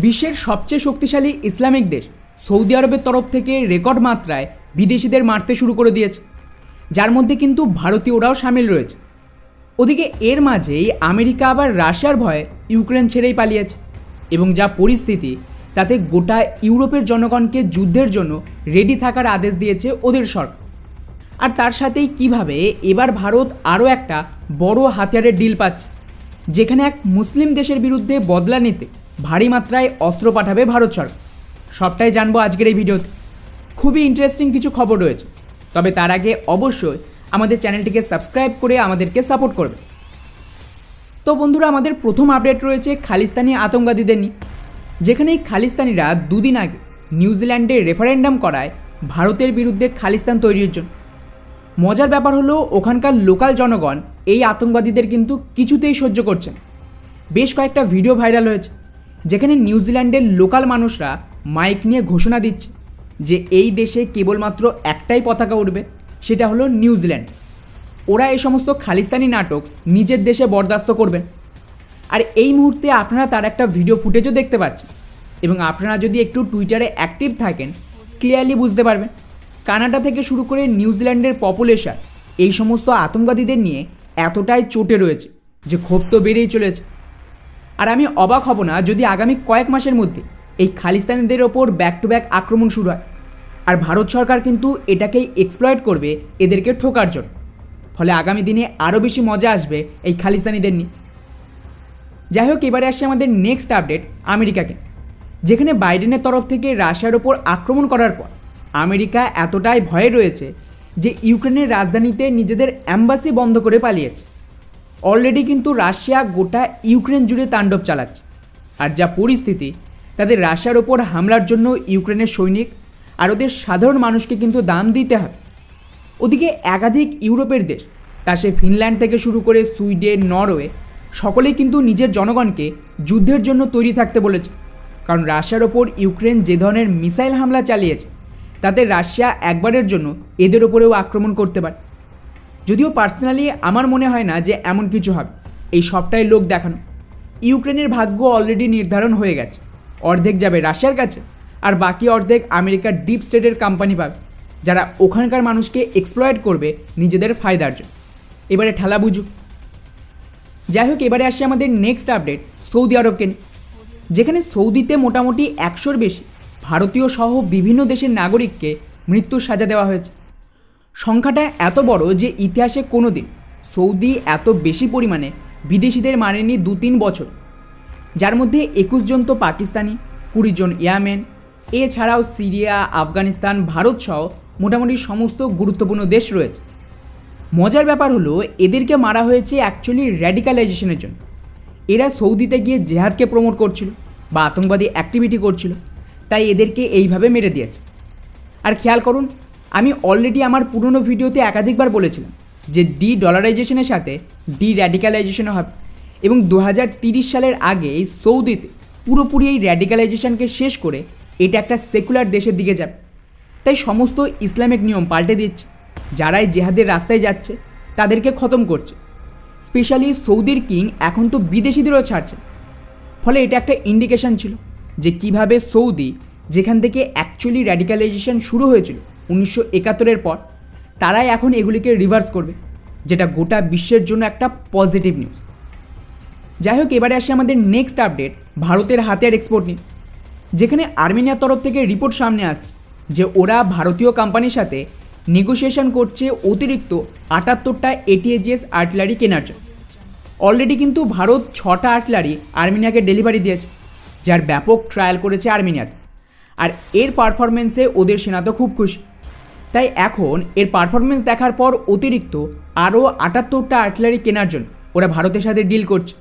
বিশ্বের সবচেয়ে শক্তিশালী ইসলামিক দেশ সৌদি আরবের তরফ থেকে রেকর্ড মাত্রায় বিদেশিদের মারতে শুরু করে দিয়েছে, যার মধ্যে কিন্তু ভারতীয়রাও সামিল রয়েছে। ওদিকে এর মাঝেই আমেরিকা আবার রাশিয়ার ভয়ে ইউক্রেন ছেড়েই পালিয়েছে এবং যা পরিস্থিতি তাতে গোটা ইউরোপের জনগণকে যুদ্ধের জন্য রেডি থাকার আদেশ দিয়েছে ওদের সরকার। আর তার সাথেই কিভাবে এবার ভারত আরও একটা বড় হাতিয়ারের ডিল পাচ্ছে, যেখানে এক মুসলিম দেশের বিরুদ্ধে বদলা নিতে ভারী মাত্রায় অস্ত্র পাঠাবে ভারত সরকার। সবটাই জানবো আজকের এই ভিডিওতে। খুবই ইন্টারেস্টিং কিছু খবর রয়েছে, তবে তার আগে অবশ্যই আমাদের চ্যানেলটিকে সাবস্ক্রাইব করে আমাদেরকে সাপোর্ট করবে। তো বন্ধুরা, আমাদের প্রথম আপডেট রয়েছে খালিস্তানি আতঙ্কবাদীদের নিয়ে, যেখানে এই খালিস্তানিরা দুদিন আগে নিউজিল্যান্ডে রেফারেন্ডাম করায় ভারতের বিরুদ্ধে খালিস্তান তৈরির জন্য। মজার ব্যাপার হলো ওখানকার লোকাল জনগণ এই আতঙ্কবাদীদের কিন্তু কিছুতেই সহ্য করছেন। বেশ কয়েকটা ভিডিও ভাইরাল হয়েছে, যেখানে নিউজিল্যান্ডের লোকাল মানুষরা মাইক নিয়ে ঘোষণা দিচ্ছে যে এই দেশে কেবলমাত্র একটাই পতাকা উঠবে, সেটা হলো নিউজিল্যান্ড। ওরা এই সমস্ত খালিস্তানি নাটক নিজের দেশে বরদাস্ত করবেন। আর এই মুহূর্তে আপনারা তার একটা ভিডিও ফুটেজও দেখতে পাচ্ছেন, এবং আপনারা যদি একটু টুইটারে অ্যাক্টিভ থাকেন ক্লিয়ারলি বুঝতে পারবেন কানাডা থেকে শুরু করে নিউজিল্যান্ডের পপুলেশন এই সমস্ত আতঙ্কবাদীদের নিয়ে এতটাই চটে রয়েছে যে ক্ষোভ তো বেড়েই চলেছে। আর আমি অবাক হব না যদি আগামী কয়েক মাসের মধ্যে এই খালিস্তানিদের ওপর ব্যাক টু ব্যাক আক্রমণ শুরু হয়, আর ভারত সরকার কিন্তু এটাকেই এক্সপ্লয়েট করবে এদেরকে ঠোকার জন্য। ফলে আগামী দিনে আরও বেশি মজা আসবে এই খালিস্তানিদের নিয়ে। যাই হোক, এবারে আসছে আমাদের নেক্সট আপডেট আমেরিকাকে, যেখানে বাইডেনের তরফ থেকে রাশিয়ার ওপর আক্রমণ করার পর আমেরিকা এতটাই ভয়ে রয়েছে যে ইউক্রেনের রাজধানীতে নিজেদের অ্যাম্বাসি বন্ধ করে পালিয়েছে। অলরেডি কিন্তু রাশিয়া গোটা ইউক্রেন জুড়ে তাণ্ডব চালাচ্ছে, আর যা পরিস্থিতি তাদের রাশিয়ার ওপর হামলার জন্য ইউক্রেনের সৈনিক আর ওদের সাধারণ মানুষকে কিন্তু দাম দিতে হবে। ওদিকে একাধিক ইউরোপের দেশ, তা সে ফিনল্যান্ড থেকে শুরু করে সুইডেন, নরওয়ে, সকলেই কিন্তু নিজের জনগণকে যুদ্ধের জন্য তৈরি থাকতে বলেছে। কারণ রাশিয়ার ওপর ইউক্রেন যে ধরনের মিসাইল হামলা চালিয়েছে তাতে রাশিয়া একবারের জন্য এদের ওপরেও আক্রমণ করতে পারে। যদিও পার্সোনালি আমার মনে হয় না যে এমন কিছু হবে, এই সবটাই লোক দেখানো। ইউক্রেনের ভাগ্য অলরেডি নির্ধারণ হয়ে গেছে, অর্ধেক যাবে রাশিয়ার কাছে আর বাকি অর্ধেক আমেরিকার ডিপ স্টেটের কোম্পানি পাবে, যারা ওখানকার মানুষকে এক্সপ্লয়েট করবে নিজেদের ফায়দার জন্য। এবারে ঠেলা বুঝুক। যাই হোক, এবারে আসছে আমাদের নেক্সট আপডেট সৌদি আরবকে, যেখানে সৌদিতে মোটামুটি 100-র বেশি ভারতীয় সহ বিভিন্ন দেশের নাগরিককে মৃত্যুর সাজা দেওয়া হয়েছে। সংখ্যাটা এত বড় যে ইতিহাসে কোনো দিন সৌদি এত বেশি পরিমাণে বিদেশিদের মারেনি 2-3 বছর, যার মধ্যে 21 জন তো পাকিস্তানি, 20 জন ইয়েমেন, এছাড়াও সিরিয়া, আফগানিস্তান, ভারত সহ মোটামুটি সমস্ত গুরুত্বপূর্ণ দেশ রয়েছে। মজার ব্যাপার হলো এদেরকে মারা হয়েছে অ্যাকচুয়ালি র্যাডিকালাইজেশনের জন্য। এরা সৌদিতে গিয়ে জেহাদকে প্রমোট করছিল বা আতঙ্কবাদী অ্যাক্টিভিটি করছিল, তাই এদেরকে এইভাবে মেরে দিয়েছে। আর খেয়াল করুন, আমি অলরেডি আমার পুরনো ভিডিওতে একাধিকবার বলেছিলাম যে ডলারাইজেশনের সাথে র্যাডিকালাইজেশনও হবে, এবং 2030 সালের আগে এই সৌদিতে পুরোপুরি এই র্যাডিকালাইজেশনকে শেষ করে এটা একটা সেকুলার দেশের দিকে যাবে। তাই সমস্ত ইসলামিক নিয়ম পাল্টে দিচ্ছে, যারাই জেহাদের রাস্তায় যাচ্ছে তাদেরকে খতম করছে। স্পেশালি সৌদির কিং এখন তো বিদেশিদেরও ছাড়ছে। ফলে এটা একটা ইন্ডিকেশন ছিল যে কিভাবে সৌদি, যেখান থেকে অ্যাকচুয়ালি র্যাডিকালাইজেশন শুরু হয়েছিল 1971-এর পর, তারাই এখন এগুলিকে রিভার্স করবে, যেটা গোটা বিশ্বের জন্য একটা পজিটিভ নিউজ। যাই হোক, এবারে আসে আমাদের নেক্সট আপডেট ভারতের হাতিয়ার এক্সপোর্ট নিয়ে, যেখানে আর্মেনিয়ার তরফ থেকে রিপোর্ট সামনে আসছে যে ওরা ভারতীয় কোম্পানির সাথে নেগোসিয়েশন করছে অতিরিক্ত 78টা ATAGS আর্টিলারি কেনার জন্য। অলরেডি কিন্তু ভারত 6টা আর্টিলারি আর্মেনিয়াকে ডেলিভারি দিয়েছে, যার ব্যাপক ট্রায়াল করেছে আর্মেনিয়াতে। আর এর পারফরমেন্সে ওদের সেনা তো খুব খুশি, তাই এখন এর পারফরমেন্স দেখার পর অতিরিক্ত আরও 78টা আর্টিলারি কেনার জন্য ওরা ভারতের সাথে ডিল করছে।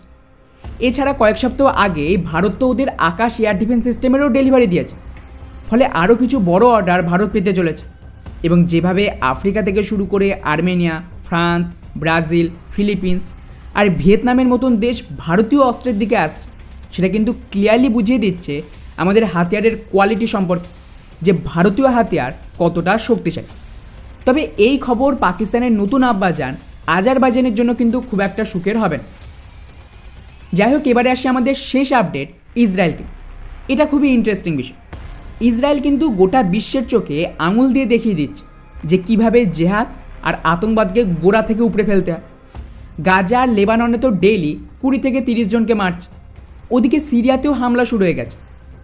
এছাড়া কয়েক সপ্তাহ আগে ভারত তো ওদের আকাশ এয়ার ডিফেন্স সিস্টেমেরও ডেলিভারি দিয়েছে। ফলে আরও কিছু বড় অর্ডার ভারত পেতে চলেছে, এবং যেভাবে আফ্রিকা থেকে শুরু করে আর্মেনিয়া, ফ্রান্স, ব্রাজিল, ফিলিপিন্স আর ভিয়েতনামের মতন দেশ ভারতীয় অস্ত্রের দিকে আসছে, সেটা কিন্তু ক্লিয়ারলি বুঝিয়ে দিচ্ছে আমাদের হাতিয়ারের কোয়ালিটি সম্পর্কে, যে ভারতীয় হাতিয়ার কতটা শক্তিশালী। তবে এই খবর পাকিস্তানের নতুন আব্বাজান আজারবাইজানের জন্য কিন্তু খুব একটা সুখের হবে না। যাই হোক, এবারে আসি আমাদের শেষ আপডেট ইসরায়েলকে, এটা খুবই ইন্টারেস্টিং বিষয়। ইসরায়েল কিন্তু গোটা বিশ্বের চোখে আঙুল দিয়ে দেখিয়ে দিচ্ছে যে কিভাবে জেহাদ আর আতঙ্কবাদকে গোড়া থেকে উপড়ে ফেলতে হয়। গাজা আর লেবাননে তো ডেইলি 20 থেকে 30 জনকে মারছে। ওদিকে সিরিয়াতেও হামলা শুরু হয়ে গেছে,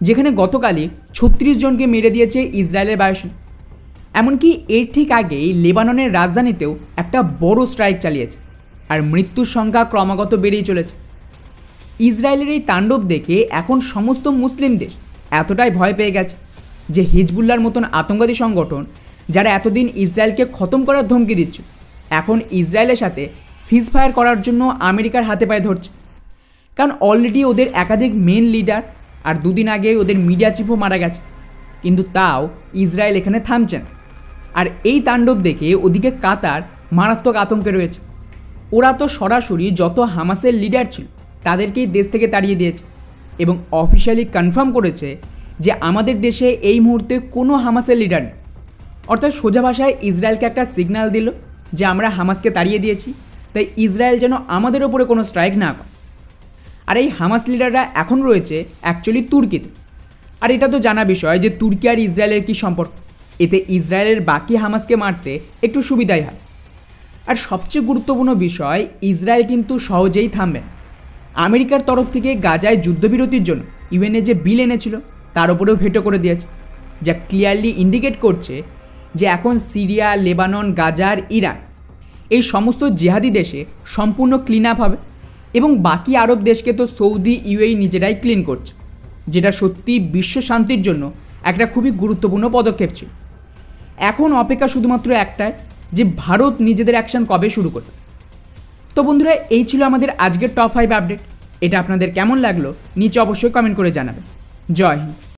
যেখানে গতকালই 36 জনকে মেরে দিয়েছে ইসরায়েলের বায়ুসেনা। এমনকি এর ঠিক আগেই লেবাননের রাজধানীতেও একটা বড় স্ট্রাইক চালিয়েছে, আর মৃত্যুর সংখ্যা ক্রমাগত বেড়েই চলেছে। ইসরায়েলের এই তাণ্ডব দেখে এখন সমস্ত মুসলিম দেশ এতটাই ভয় পেয়ে গেছে যে হিজবুল্লাহর মতন আতঙ্কবাদী সংগঠন, যারা এতদিন ইসরায়েলকে খতম করার ধমকি দিচ্ছে, এখন ইসরায়েলের সাথে সিজফায়ার করার জন্য আমেরিকার হাতে পায়ে ধরছে। কারণ অলরেডি ওদের একাধিক মেন লিডার আর 2 দিন আগে ওদের মিডিয়া চিফও মারা গেছে, কিন্তু তাও ইসরায়েল এখানে থামছে না। আর এই তাণ্ডব দেখে ওদিকে কাতার মারাত্মক আতঙ্কে রয়েছে। ওরা তো সরাসরি যত হামাসের লিডার ছিল তাদেরকেই দেশ থেকে তাড়িয়ে দিয়েছে এবং অফিশিয়ালি কনফার্ম করেছে যে আমাদের দেশে এই মুহূর্তে কোনো হামাসের লিডার নেই। অর্থাৎ সোজা ভাষায় ইসরায়েলকে একটা সিগন্যাল দিল যে আমরা হামাসকে তাড়িয়ে দিয়েছি, তাই ইসরায়েল যেন আমাদের ওপরে কোনো স্ট্রাইক না করে। আর এই হামাস লিডাররা এখন রয়েছে অ্যাকচুয়ালি তুর্কিতে। আর এটা তো জানা বিষয় যে তুর্কি আর ইসরায়েলের কী সম্পর্ক, এতে ইসরায়েলের বাকি হামাসকে মারতে একটু সুবিধাই হয়। আর সবচেয়ে গুরুত্বপূর্ণ বিষয়, ইসরায়েল কিন্তু সহজেই থামবে না। আমেরিকার তরফ থেকে গাজায় যুদ্ধবিরতির জন্য ইউএনএ যে বিল এনেছিল তার উপরেও ভেটো করে দিয়েছে, যা ক্লিয়ারলি ইন্ডিকেট করছে যে এখন সিরিয়া, লেবানন, গাজা আর ইরান এই সমস্ত জিহাদি দেশে সম্পূর্ণ ক্লিন আপ হবে এবং বাকি আরব দেশকে তো সৌদি, ইউএই নিজেরাই ক্লিন করছে, যেটা সত্যি বিশ্ব শান্তির জন্য একটা খুবই গুরুত্বপূর্ণ পদক্ষেপ ছিল। এখন অপেক্ষা শুধুমাত্র একটাই, যে ভারত নিজেদের অ্যাকশন কবে শুরু করবে। তো বন্ধুরা, এই ছিল আমাদের আজকের টপ 5 আপডেট। এটা আপনাদের কেমন লাগলো নিচে অবশ্যই কমেন্ট করে জানাবেন। জয় হিন্দ।